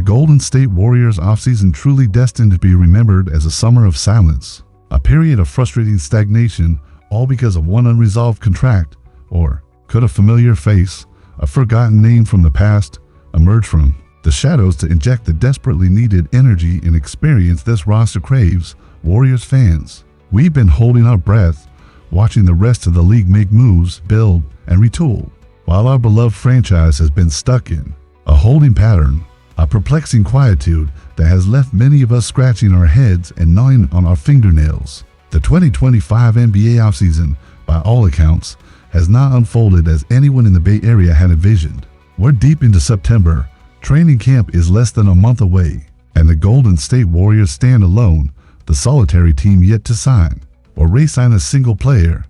the Golden State Warriors offseason truly destined to be remembered as a summer of silence, a period of frustrating stagnation, all because of one unresolved contract? Or could a familiar face, a forgotten name from the past, emerge from the shadows to inject the desperately needed energy and experience this roster craves? Warriors fans, we've been holding our breath, watching the rest of the league make moves, build, and retool, while our beloved franchise has been stuck in a holding pattern, a perplexing quietude that has left many of us scratching our heads and gnawing on our fingernails. The 2025 NBA offseason, by all accounts, has not unfolded as anyone in the Bay Area had envisioned. We're deep into September, training camp is less than a month away, and the Golden State Warriors stand alone, the solitary team yet to sign or re-sign a single player.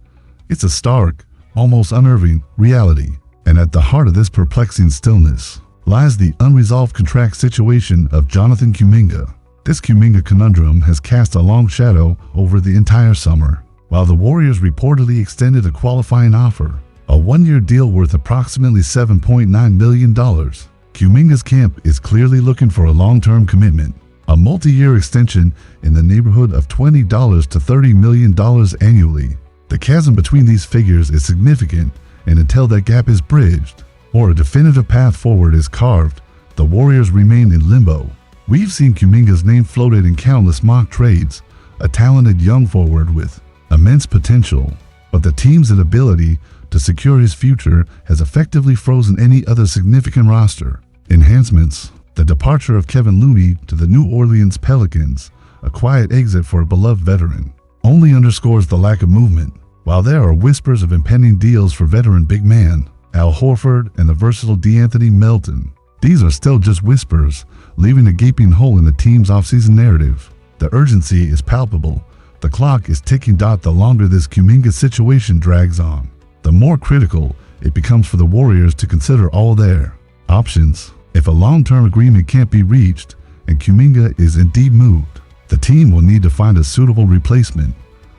It's a stark, almost unnerving reality, and at the heart of this perplexing stillness lies the unresolved contract situation of Jonathan Kuminga. This Kuminga conundrum has cast a long shadow over the entire summer. While the Warriors reportedly extended a qualifying offer, a one-year deal worth approximately $7.9 million, Kuminga's camp is clearly looking for a long-term commitment, a multi-year extension in the neighborhood of $20 to $30 million annually. The chasm between these figures is significant, and until that gap is bridged, or a definitive path forward is carved, the Warriors remain in limbo. We've seen Kuminga's name floated in countless mock trades, a talented young forward with immense potential, but the team's inability to secure his future has effectively frozen any other significant roster enhancements. The departure of Kevin Looney to the New Orleans Pelicans, a quiet exit for a beloved veteran, only underscores the lack of movement. While there are whispers of impending deals for veteran big man Al Horford and the versatile DeAnthony Melton, these are still just whispers, leaving a gaping hole in the team's offseason narrative. The urgency is palpable. The clock is ticking. The longer this Kuminga situation drags on, the more critical it becomes for the Warriors to consider all their options. If a long-term agreement can't be reached and Kuminga is indeed moved, the team will need to find a suitable replacement,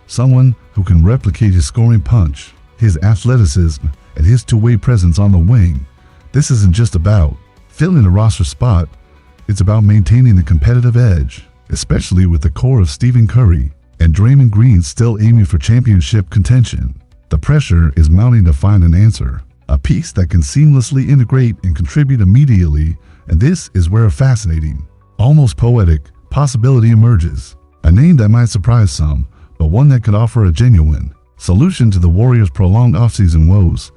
someone who can replicate his scoring punch, his athleticism, and his two-way presence on the wing. This isn't just about filling a roster spot, it's about maintaining the competitive edge, especially with the core of Stephen Curry and Draymond Green still aiming for championship contention. The pressure is mounting to find an answer, a piece that can seamlessly integrate and contribute immediately, and this is where a fascinating, almost poetic possibility emerges. A name that might surprise some, but one that could offer a genuine solution to the Warriors' prolonged offseason woes.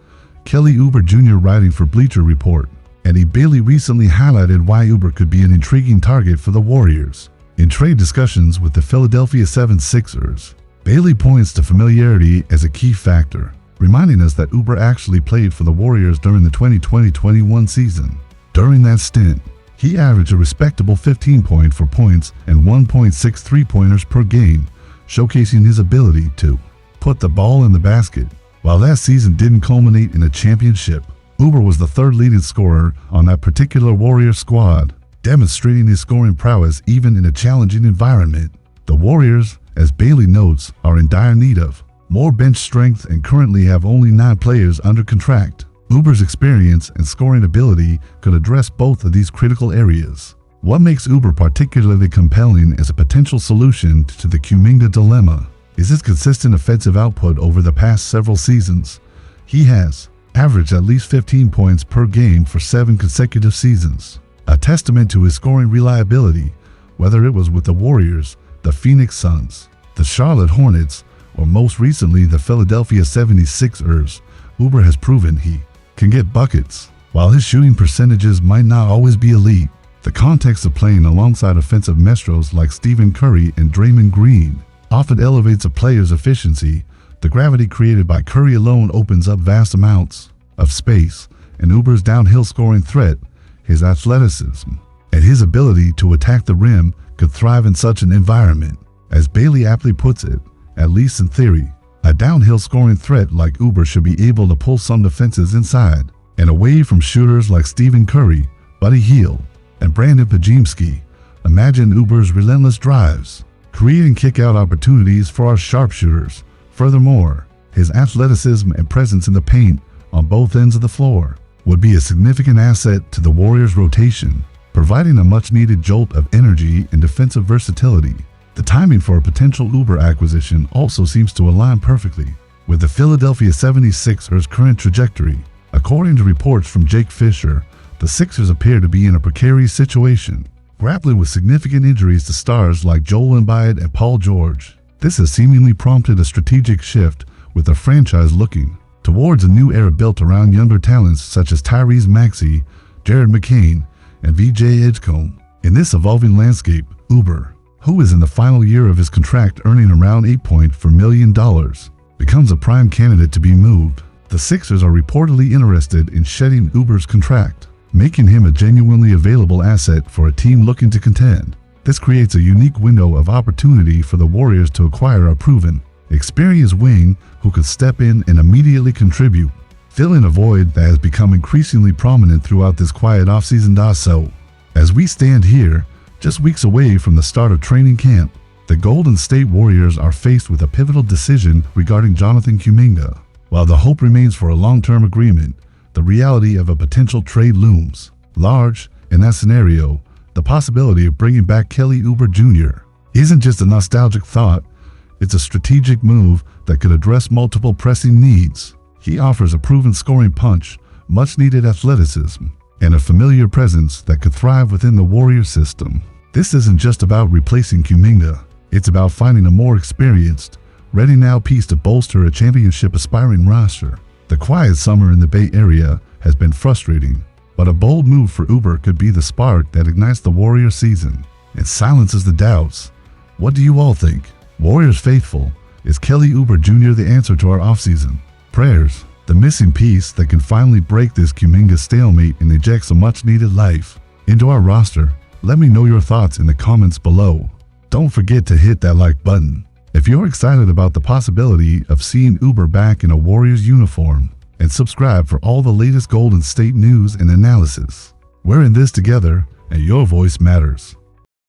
Kelly Oubre Jr. writing for Bleacher Report, and Bailey recently highlighted why Oubre could be an intriguing target for the Warriors. In trade discussions with the Philadelphia 76ers, Bailey points to familiarity as a key factor, reminding us that Oubre actually played for the Warriors during the 2020-21 season. During that stint, he averaged a respectable 15.4 points and 1.6 three-pointers per game, showcasing his ability to put the ball in the basket. While that season didn't culminate in a championship, Oubre was the third leading scorer on that particular Warriors squad, demonstrating his scoring prowess even in a challenging environment. The Warriors, as Bailey notes, are in dire need of more bench strength and currently have only 9 players under contract. Oubre's experience and scoring ability could address both of these critical areas. What makes Oubre particularly compelling as a potential solution to the Kuminga dilemma is his consistent offensive output over the past several seasons. He has averaged at least 15 points per game for 7 consecutive seasons, a testament to his scoring reliability, whether it was with the Warriors, the Phoenix Suns, the Charlotte Hornets, or most recently the Philadelphia 76ers. Oubre has proven he can get buckets. While his shooting percentages might not always be elite, the context of playing alongside offensive maestros like Stephen Curry and Draymond Green often elevates a player's efficiency. The gravity created by Curry alone opens up vast amounts of space, and Oubre's downhill scoring threat, his athleticism, and his ability to attack the rim could thrive in such an environment. As Bailey aptly puts it, at least in theory, a downhill scoring threat like Oubre should be able to pull some defenses inside and away from shooters like Stephen Curry, Buddy Hield, and Brandon Pajemski. Imagine Oubre's relentless drives, creating kick-out opportunities for our sharpshooters. Furthermore, his athleticism and presence in the paint on both ends of the floor would be a significant asset to the Warriors' rotation. providing a much-needed jolt of energy and defensive versatility. The timing for a potential Oubre acquisition also seems to align perfectly with the Philadelphia 76ers' current trajectory. According to reports from Jake Fisher, the Sixers appear to be in a precarious situation, grappling with significant injuries to stars like Joel Embiid and Paul George. This has seemingly prompted a strategic shift, with the franchise looking towards a new era built around younger talents such as Tyrese Maxey, Jared McCain, and VJ Edgecombe. In this evolving landscape, Oubre, who is in the final year of his contract earning around $8.4 million, becomes a prime candidate to be moved. The Sixers are reportedly interested in shedding Oubre's contract, making him a genuinely available asset for a team looking to contend. This creates a unique window of opportunity for the Warriors to acquire a proven, experienced wing who could step in and immediately contribute, filling a void that has become increasingly prominent throughout this quiet offseason. So, as we stand here, just weeks away from the start of training camp, the Golden State Warriors are faced with a pivotal decision regarding Jonathan Kuminga. While the hope remains for a long-term agreement, the reality of a potential trade looms large. In that scenario, the possibility of bringing back Kelly Oubre Jr. isn't just a nostalgic thought, it's a strategic move that could address multiple pressing needs. He offers a proven scoring punch, much-needed athleticism, and a familiar presence that could thrive within the Warriors system. This isn't just about replacing Kuminga, it's about finding a more experienced, ready-now piece to bolster a championship-aspiring roster. The quiet summer in the Bay Area has been frustrating, but a bold move for Oubre could be the spark that ignites the Warriors season and silences the doubts. What do you all think? Warriors faithful, is Kelly Oubre Jr. the answer to our offseason prayers, the missing piece that can finally break this Kuminga stalemate and inject some much-needed life into our roster? Let me know your thoughts in the comments below. Don't forget to hit that like button if you're excited about the possibility of seeing Oubre back in a Warriors uniform, and subscribe for all the latest Golden State news and analysis. We're in this together, and your voice matters.